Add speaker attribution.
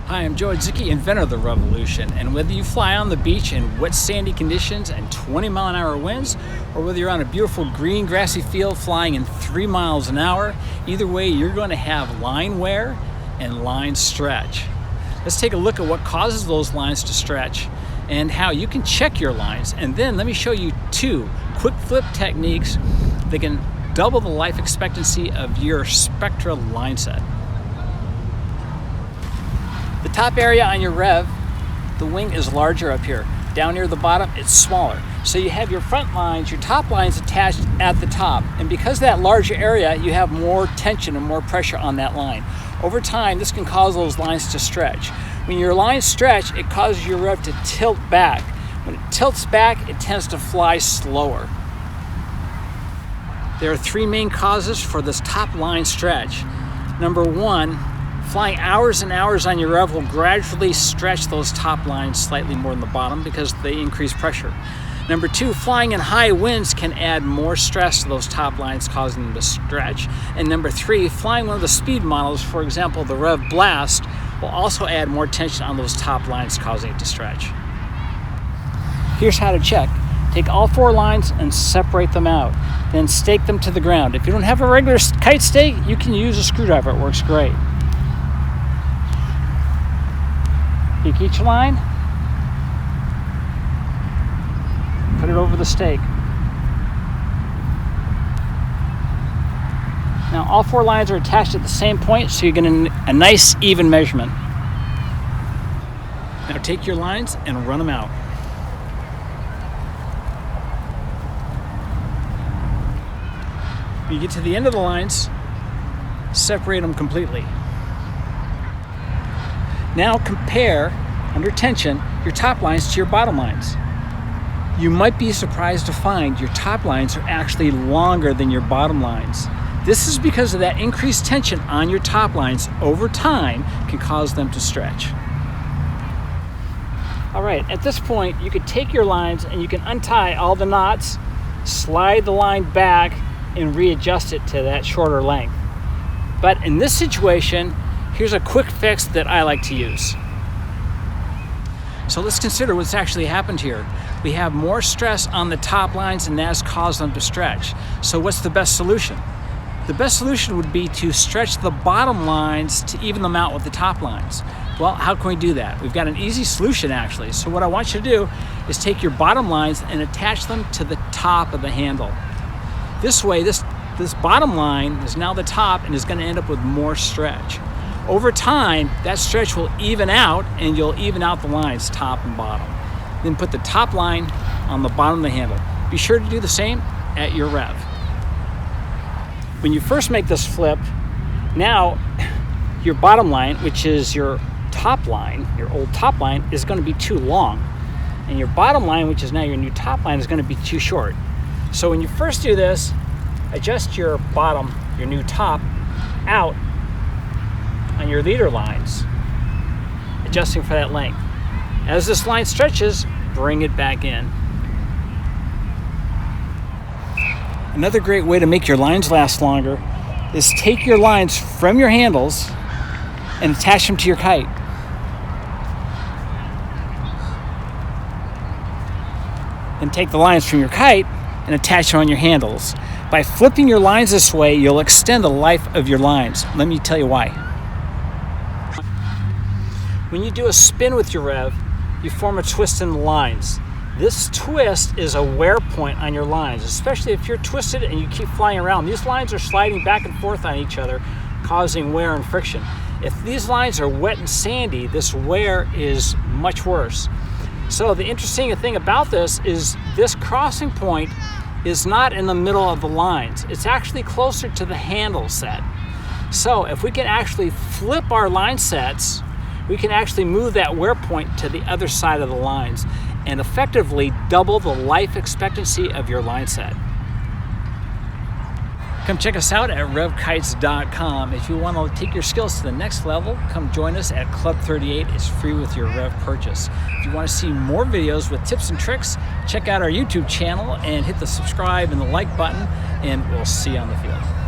Speaker 1: Hi, I'm Joe Zicki, inventor of the Revolution, and whether you fly on the beach in wet sandy conditions and 20-mile-an-hour winds, or whether you're on a beautiful green grassy field flying in 3 miles an hour, either way you're going to have line wear and line stretch. Let's take a look at what causes those lines to stretch and how you can check your lines, and then let me show you 2 quick flip techniques that can double the life expectancy of your Spectra line set. The top area on your Rev, the wing is larger up here. Down near the bottom, it's smaller. So you have your front lines, your top lines attached at the top. And because of that larger area, you have more tension and more pressure on that line. Over time, this can cause those lines to stretch. When your lines stretch, it causes your Rev to tilt back. When it tilts back, it tends to fly slower. There are 3 main causes for this top line stretch. Number 1, flying hours and hours on your Rev will gradually stretch those top lines slightly more than the bottom because they increase pressure. Number 2, flying in high winds can add more stress to those top lines, causing them to stretch. And number 3, flying one of the speed models, for example, the Rev Blast, will also add more tension on those top lines, causing it to stretch. Here's how to check. Take all 4 lines and separate them out. Then stake them to the ground. If you don't have a regular kite stake, you can use a screwdriver. It works great. Take each line, put it over the stake. Now all 4 lines are attached at the same point, so you're getting a nice even measurement. Now take your lines and run them out. When you get to the end of the lines, separate them completely. Now compare, under tension, your top lines to your bottom lines. You might be surprised to find your top lines are actually longer than your bottom lines. This is because of that increased tension on your top lines over time can cause them to stretch. All right, at this point, you could take your lines and you can untie all the knots, slide the line back, and readjust it to that shorter length. But in this situation, here's a quick fix that I like to use. So let's consider what's actually happened here. We have more stress on the top lines and that's caused them to stretch. So what's the best solution? The best solution would be to stretch the bottom lines to even them out with the top lines. Well, how can we do that? We've got an easy solution actually. So what I want you to do is take your bottom lines and attach them to the top of the handle. This way, this bottom line is now the top and is going to end up with more stretch. Over time, that stretch will even out and you'll even out the lines, top and bottom. Then put the top line on the bottom of the handle. Be sure to do the same at your Rev. When you first make this flip, now your bottom line, which is your top line, your old top line, is going to be too long. And your bottom line, which is now your new top line, is going to be too short. So when you first do this, adjust your bottom, your new top, out on your leader lines, adjusting for that length. As this line stretches, bring it back in. Another great way to make your lines last longer is take your lines from your handles and attach them to your kite. Then take the lines from your kite and attach them on your handles. By flipping your lines this way, you'll extend the life of your lines. Let me tell you why. When you do a spin with your Rev, you form a twist in the lines. This twist is a wear point on your lines, especially if you're twisted and you keep flying around. These lines are sliding back and forth on each other, causing wear and friction. If these lines are wet and sandy, this wear is much worse. So the interesting thing about this is this crossing point is not in the middle of the lines. It's actually closer to the handle set. So if we can actually flip our line sets, we can actually move that wear point to the other side of the lines and effectively double the life expectancy of your line set. Come check us out at revkites.com. If you want to take your skills to the next level, come join us at Club 38. It's free with your Rev purchase. If you want to see more videos with tips and tricks, check out our YouTube channel and hit the subscribe and the like button, and we'll see you on the field.